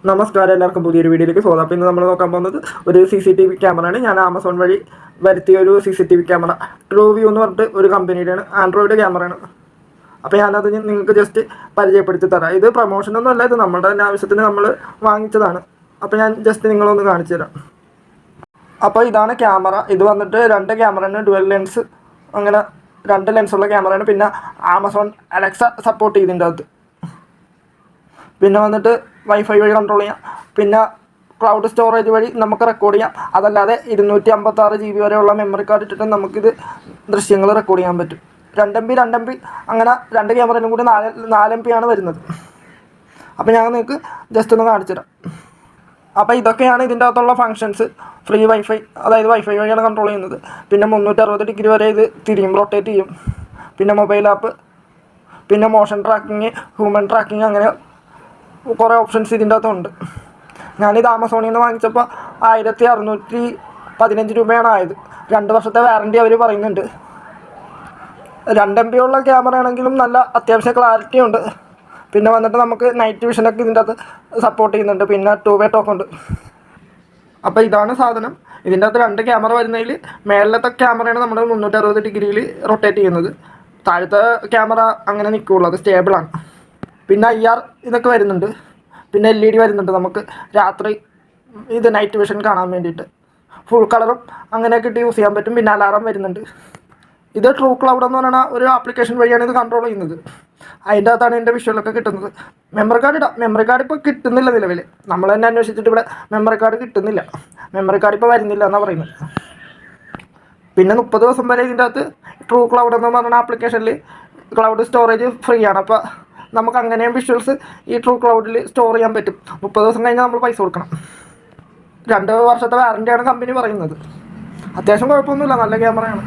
നമസ്കാരം, എല്ലാവർക്കും പുതിയൊരു വീഡിയോയിലേക്ക് സ്വാഗതം. അപ്പോൾ ഇന്ന് നമ്മൾ നോക്കാൻ പോകുന്നത് ഒരു CCTV ക്യാമറയാണ്. ഞാൻ ആമസോൺ വഴി വരുത്തിയ ഒരു CCTV ക്യാമറ. ട്രൂ വ്യൂ എന്ന് പറഞ്ഞിട്ട് ഒരു കമ്പനിയുടെയാണ്, ആൻഡ്രോയിഡ് ക്യാമറയാണ്. അപ്പോൾ ഞാനത് നിങ്ങൾക്ക് ജസ്റ്റ് പരിചയപ്പെടുത്തി തരാം. ഇത് പ്രൊമോഷനൊന്നും അല്ല, ഇത് നമ്മുടെ തന്നെ ആവശ്യത്തിന് നമ്മൾ വാങ്ങിച്ചതാണ്. അപ്പോൾ ഞാൻ ജസ്റ്റ് നിങ്ങളൊന്ന് കാണിച്ചു തരാം. അപ്പോൾ ഇതാണ് ക്യാമറ. ഇത് വന്നിട്ട് 2 ക്യാമറയാണ്, ഡുവൽ ലെൻസ്, അങ്ങനെ 2 ലെൻസുള്ള ക്യാമറയാണ്. പിന്നെ ആമസോൺ അലക്സ സപ്പോർട്ട് ചെയ്തിട്ടുണ്ട് അത്. പിന്നെ വന്നിട്ട് വൈഫൈ വഴി കൺട്രോൾ ചെയ്യാം. പിന്നെ ക്ലൗഡ് സ്റ്റോറേജ് വഴി നമുക്ക് റെക്കോർഡ് ചെയ്യാം. അതല്ലാതെ 256 GB വരെയുള്ള മെമ്മറി കാർഡ് ഇട്ടിട്ട് നമുക്കിത് ദൃശ്യങ്ങൾ റെക്കോർഡ് ചെയ്യാൻ പറ്റും. 2 MB അങ്ങനെ 2 ക്യാമറയിലും കൂടി 4 MB ആണ് വരുന്നത്. അപ്പോൾ ഞാൻ നിങ്ങൾക്ക് ജസ്റ്റ് ഒന്ന് കാണിച്ചു തരാം. അപ്പോൾ ഇതൊക്കെയാണ് ഇതിൻ്റെ അകത്തുള്ള ഫങ്ഷൻസ്. ഫ്രീ വൈഫൈ, അതായത് വൈഫൈ വഴിയാണ് കൺട്രോൾ ചെയ്യുന്നത്. പിന്നെ 360 ഡിഗ്രി വരെ ഇത് തിരിയും, റൊട്ടേറ്റ് ചെയ്യും. പിന്നെ മൊബൈൽ ആപ്പ്, പിന്നെ മോഷൻ ട്രാക്കിങ്, ഹ്യൂമൻ ട്രാക്കിങ്, അങ്ങനെ കുറേ ഓപ്ഷൻസ് ഇതിൻ്റെ അകത്തുണ്ട്. ഞാനിത് ആമസോണിൽ നിന്ന് വാങ്ങിച്ചപ്പോൾ 1615 രൂപയാണ് ആയത്. 2 വർഷത്തെ വാറൻറ്റി അവർ പറയുന്നുണ്ട്. 2 MB ഉള്ള ക്യാമറ ആണെങ്കിലും നല്ല അത്യാവശ്യം ക്ലാരിറ്റി ഉണ്ട്. പിന്നെ വന്നിട്ട് നമുക്ക് നൈറ്റ് വിഷനൊക്കെ ഇതിൻ്റെ അകത്ത് സപ്പോർട്ട് ചെയ്യുന്നുണ്ട്. പിന്നെ 2-way ടോക്ക് ഉണ്ട്. അപ്പോൾ ഇതാണ് സാധനം. ഇതിൻ്റെ അകത്ത് 2 ക്യാമറ വരുന്നതിൽ മേളിലത്തെ ക്യാമറയാണ് നമ്മൾ 360 ഡിഗ്രിയിൽ റൊട്ടേറ്റ് ചെയ്യുന്നത്. താഴത്തെ ക്യാമറ അങ്ങനെ നിൽക്കുകയുള്ളൂ, അത് സ്റ്റേബിളാണ്. പിന്നെ IR ഇതൊക്കെ വരുന്നുണ്ട്. പിന്നെ LED വരുന്നുണ്ട്, നമുക്ക് രാത്രി ഇത് നൈറ്റ് വിഷൻ കാണാൻ വേണ്ടിയിട്ട്. ഫുൾ കളറും അങ്ങനെയൊക്കെ ഇട്ട് യൂസ് ചെയ്യാൻ പറ്റും. പിന്നെ അലാറം വരുന്നുണ്ട്. ഇത് ട്രൂ ക്ലൗഡ് എന്ന് പറയുന്ന ഒരു ആപ്ലിക്കേഷൻ വഴിയാണ് ഇത് കൺട്രോൾ ചെയ്യുന്നത്. അതിൻ്റെ അകത്താണ് എൻ്റെ വിഷ്വലൊക്കെ കിട്ടുന്നത്. മെമ്മറി കാർഡ് ഇടാം. മെമ്മറി കാർഡ് ഇപ്പോൾ കിട്ടുന്നില്ല നിലവിൽ. നമ്മൾ തന്നെ അന്വേഷിച്ചിട്ട് ഇവിടെ മെമ്മറി കാർഡ് കിട്ടുന്നില്ല. മെമ്മറി കാർഡ് ഇപ്പോൾ വരുന്നില്ല എന്നാണ് പറയുന്നത്. പിന്നെ 30 ദിവസം വരെ ഇതിൻ്റെ അകത്ത് ട്രൂ ക്ലൗഡ് എന്ന് പറയുന്ന ആപ്ലിക്കേഷനിൽ ക്ലൗഡ് സ്റ്റോറേജ് ഫ്രീ ആണ്. അപ്പോൾ നമുക്ക് അങ്ങനെയും വിഷ്വൽസ് ഈ ട്രൂ ക്ലൗഡിൽ സ്റ്റോർ ചെയ്യാൻ പറ്റും. 30 ദിവസം കഴിഞ്ഞാൽ നമ്മൾ പൈസ കൊടുക്കണം. 2 വർഷത്തെ വാറൻറ്റിയാണ് കമ്പനി പറയുന്നത്. അത്യാവശ്യം കുഴപ്പമൊന്നുമില്ല, നല്ല ക്യാമറയാണ്.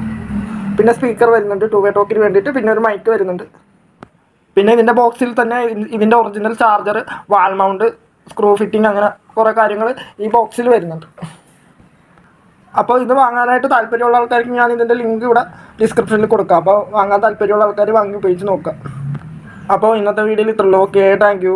പിന്നെ സ്പീക്കർ വരുന്നുണ്ട് 2-way ടോക്കിന് വേണ്ടിയിട്ട്. പിന്നെ ഒരു മൈക്ക് വരുന്നുണ്ട്. പിന്നെ ഇതിൻ്റെ ബോക്സിൽ തന്നെ ഇതിൻ്റെ original charger, wall mount, screw fitting, അങ്ങനെ കുറേ കാര്യങ്ങൾ ഈ ബോക്സിൽ വരുന്നുണ്ട്. അപ്പോൾ ഇത് വാങ്ങാനായിട്ട് താല്പര്യമുള്ള ആൾക്കാർക്ക് ഞാൻ ഇതിൻ്റെ ലിങ്ക് ഇവിടെ ഡിസ്ക്രിപ്ഷനിൽ കൊടുക്കാം. അപ്പോൾ വാങ്ങാൻ താല്പര്യമുള്ള ആൾക്കാർ വാങ്ങി ഉപയോഗിച്ച് നോക്കാം. അപ്പോൾ ഇന്നത്തെ വീഡിയോയിൽ ഇത്രയുള്ളൂ. Okay, thank U.